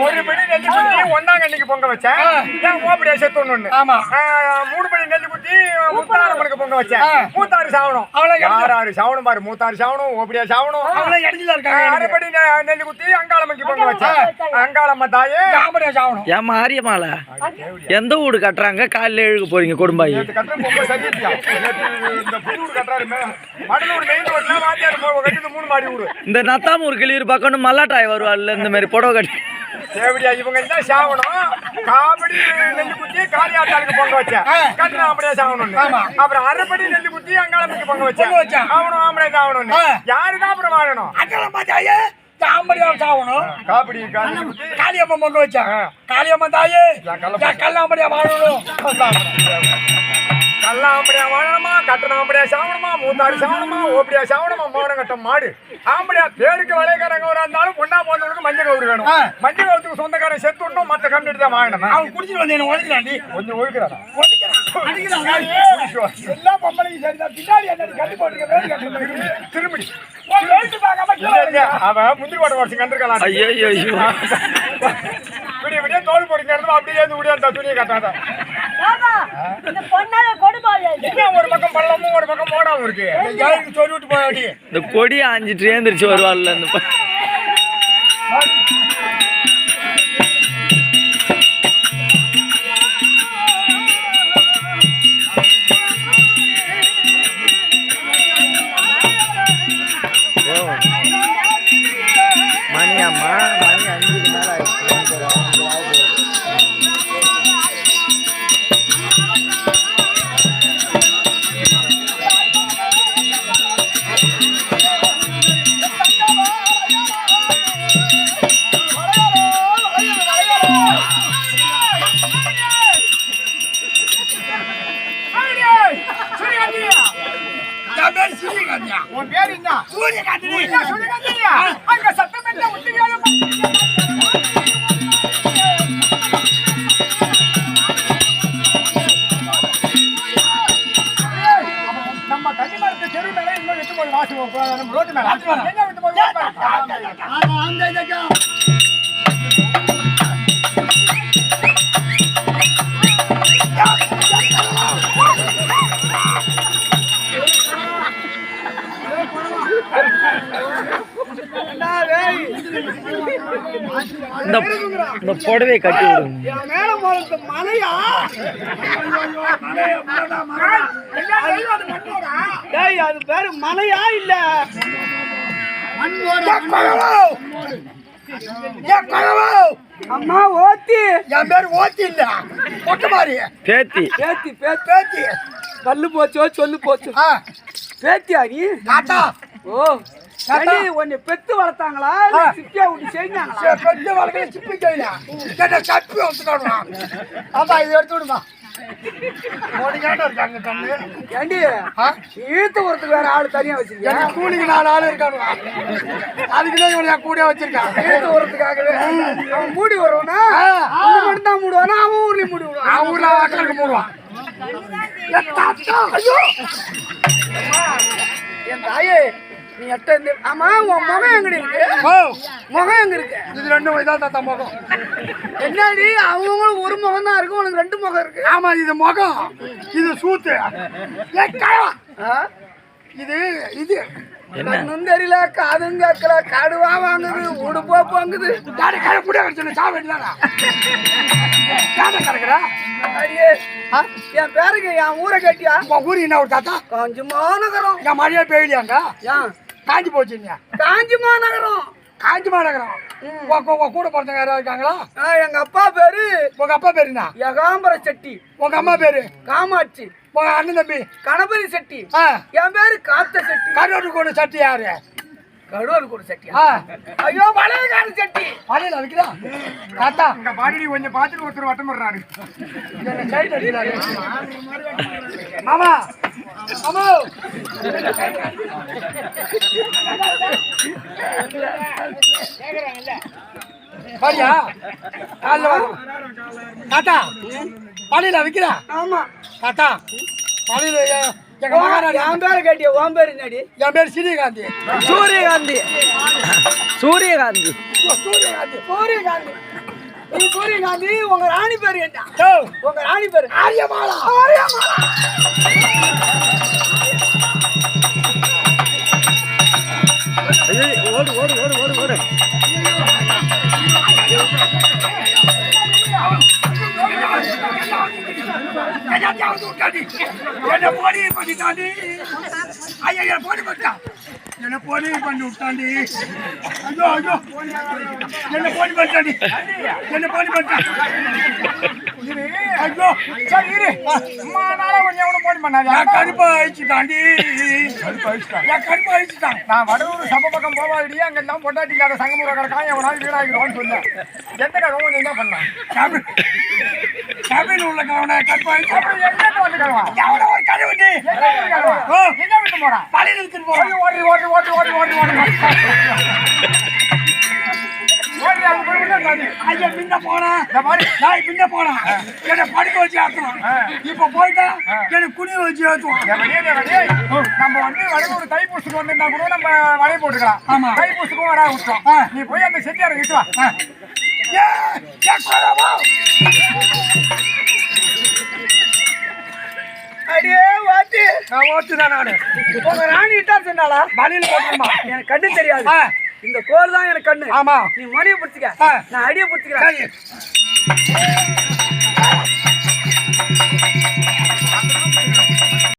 ஒரு படி நெல்லி குத்தி ஒன்னாங்க அன்னைக்கு பொங்க வச்சேன். ஏன் ஓப்படியா செத்தோன்னு. ஆமா 3 படி நெல்லி குத்தி முத்தாரம்மனுக்கு பொங்க வச்சேன். மூத்தாறு சாவணும். யாரு சாவணும் பாரு. மூத்தாறு சாவணும், ஓப்படியா சாவணும். அரை படி நெல்லி குத்தி அங்காளம்மனுக்கு பொங்க வச்சேன். அங்காளம்ம தாயே ஆம்படியா சாவணும். ஏமா ஆரியமால எந்த வீடு கட்டுறாங்க? காலையில எழுக போறீங்க கொடும்பாயி இந்த நத்தாமூர் கிளியூர் பக்கம் மல்லாட்டாய் வருவாள் இந்த மாதிரி புடவை கட்டி எப்படியா இவங்க தான் சாவணும். காபடி நெல்லி குத்தி காளியாத்தாளுக்கு பொங்க வச்சேன். கட்டுனா அப்படியே சாவணும். அப்புறம் அரைப்படி நெல்லி குத்தி அங்காளம்மனுக்கு பொங்க வச்சேன். அவனும் ஆம்பளை சாவணும். யாருதான் அப்புறம் வாழணும்? காபடி காளியம்மன் பொங்க வச்சேன். காளியம்மன் தாயே கல்லாம்படியா வாழணும். கல்லாம்படியா வாழணுமா, கட்டணாம்படியா சாவணுமா, மூத்தாடி சாவணுமா, ஓப்படியா சாவணுமா, மோனங்கட்டம் மாடு ஆம்படியா பேருக்கு வளையக்காரங்க இருந்தாலும் பொண்ணா போனவனுக்கு மஞ்சள் கவுரு வேணும். மஞ்சள் கவுத்துக்கு சொந்தக்காரன் செத்து விட்டோம். மற்ற கம்ப்ளீட் தான் வாங்கணும். அவன் குடிச்சிட்டு வந்து என்ன ஒழிக்கிறாண்டி கொஞ்சம் ஒழிக்கிறான். எல்லா பொம்பளையும் சேர்ந்தா பின்னாடி என்ன கட்டி போட்டுருக்க திரும்பி அவன் முந்திரி கோட்டை வருஷம் கண்டிருக்கலாம். விடிய விடிய தோல் போடுங்க அப்படியே விடிய துணியை கட்டாத. ஒரு பக்கம் பள்ளமும் ஒரு பக்கம் மோடாவும் இருக்கு. சொல்லிவிட்டு போய் இந்த கொடி ஆஞ்சிட்டு ஏந்திரிச்சு வருவாள்ல இந்த மணி அம்மா மணி 5க்கு மேல உன் பேர் என்ன? சூரியகாந்தி. அங்க சத்தம் என்ன விட்டுக்காலும் நம்ம கன்னிமாரத்தை தெரு மேல இன்னும் விட்டு போய் வாசி ரோட்டு மேல என்ன விட்டு போய் இந்த புடவை கட்டி விடுங்க. மலையா அது பேரு மலையா இல்ல அம்மா ஓத்தி. என் பேரு ஓத்தி இல்ல மொட்டை மாறி பேத்தி பேத்தி பேத்தி கல்லு போச்சோ சொல்லு போச்சு பேத்தியா நீ தாத்தா? ஓ உன்னை பெத்து வளர்த்தாங்களா சிப்பியா விட்டு செஞ்சாங்களா? பெத்து வளர்க்கல சிப்பி கையில சப்பி வச்சுக்கணும். ஆமா இது எடுத்து விடுமா ஏண்டி இழுத்து வரத்துக்கு வேற ஆளு தனியா வச்சிருக்கேன். கூலிக்கு 4 ஆளு இருக்கானு. அதுக்குதான் கூடிய வச்சிருக்கான் இழுத்து வரத்துக்காகவே. அவன் மூடி வருவானா மட்டும் தான் மூடுவானா? அவன் ஊர்லயும் மூடி விடுவான். அவன் ஊர்ல மக்களுக்கு மூடுவான். ஐயோ என் தாயே நீ எட்ட. ஆமா உன் முகம் எங்க இருக்கு? முகம் எங்க இருக்கு? இது 2 இதான் தாத்தா முகம். என்னடி அவங்களும் ஒரு முகம் தான் இருக்கு, உனக்கு 2 முகம் இருக்கு. ஆமா இது முகம், இது சூத்து. இது இது கண்ணும் தெரியல, காதும் கேட்கல, கடுவா வாங்குது, உடுப்பா வாங்குது. யாரு கடை கூட கிடைச்சல சா வேண்டியதானா? கிடக்குறா அடியே. என் பேருக்கு என் ஊரை கேட்டியா? ஊரு என்ன ஒரு தாத்தா? காஞ்சிமா நகரம். என் மழையா பெய்யலையாங்க? ஏன் காஞ்சி போச்சுங்க? காஞ்சிமா நகரம். காஞ்சிமா நகரம். கூட பிறந்தவங்க யாராவது இருக்காங்களா? எங்க அப்பா பேரு. உங்க அப்பா பேருனா? யகாம்பர செட்டி. உங்க அம்மா பேரு? காமாட்சி. உங்க அண்ணன் தம்பி? கணபதி செட்டி. என் பேரு காத்த செட்டி. கருவாடு கூட சட்டி யாரு? கருவாடு கூட சட்டி. ஐயோ வளையக்கார செட்டி. வளையல வைக்கிறா தாத்தா. இந்த பாடி கொஞ்சம் பார்த்துட்டு ஒருத்தர் வட்டம் போடுறாரு. மாமா மாமா பாடியா காலைல வரும் தாத்தா. பாடியில வைக்கிறா? ஆமா தாத்தா. பாடியில எங்க மகாராணி என் பேரை கேட்டிய உன் பேரு என்னடி என் பேர் சூரியகாந்தி சூரியகாந்தி சூரியகாந்தி சூரியகாந்தி சூரியகாந்தி நீ சூரியகாந்தி உங்க ராணி பேரு என்ன ஓ, உங்க ராணி பேரு ஆரியமாலா ஐயோ, ஓடு ஓடு ஓடு ஓடு ஓடு என்ன போடி பண்ணிட்டாண்டி ஐயா போடி பண்ணிட்டான் என்ன போடி பண்ணி விட்டாண்டி ஐயோ ஐயோ என்ன போடி பண்ணிட்டாண்டி என்ன போடி பண்ணிட்டான் ஐயோ சரி இரு அம்மா நாள கொஞ்சம் எவனும் போடி பண்ணாது நான் கருப்பா அழிச்சுட்டாண்டி நான் கருப்பா அழிச்சுட்டான் நான் வடலூர் சபை பக்கம் போவாடி அங்க எல்லாம் பொண்டாட்டி இல்லாத சங்கமுறை கிடக்கான் எவனாலும் வீடாகிறோன்னு சொன்னேன் எந்த கடவுள் என்ன பண்ணான் கேபின் உள்ள கவன கருப்பா அழிச்சு அப்புறம் எங்க வந்து கழுவான் எவனோ ஒரு கழுவுடி எங்க விட்டு போறான் பழைய எடுத்துட்டு போறான் ஓடி ஓடி ஓடி ஓடி ஓடி ஓடி ஐயா பின்ன போனா நான் பின்ன போனா என்ன படுக்க வச்சு ஆத்துவான் இப்ப போயிட்டா என்ன குனி வச்சு ஆத்துவான் நம்ம வந்து வடலூர் தைப்பூசுக்கு வந்திருந்தா கூட நம்ம வலையை போட்டுக்கலாம் ஆமா தைப்பூசுக்கும் வர விட்டுறோம் நீ போய் அந்த செட்டியாரை கிட்டு வா அடியே வாத்தி நான் ஓட்டுதான் நானு உங்க ராணி இட்டா சொன்னாளா வலையில போட்டுமா எனக்கு கண்ணு தெரியாது இந்த கோல் தான் எனக்கு கண்ணு ஆமா நீ மணியை பிடிச்சிக்க நான் அடியை பிடிச்சிக்கிறேன்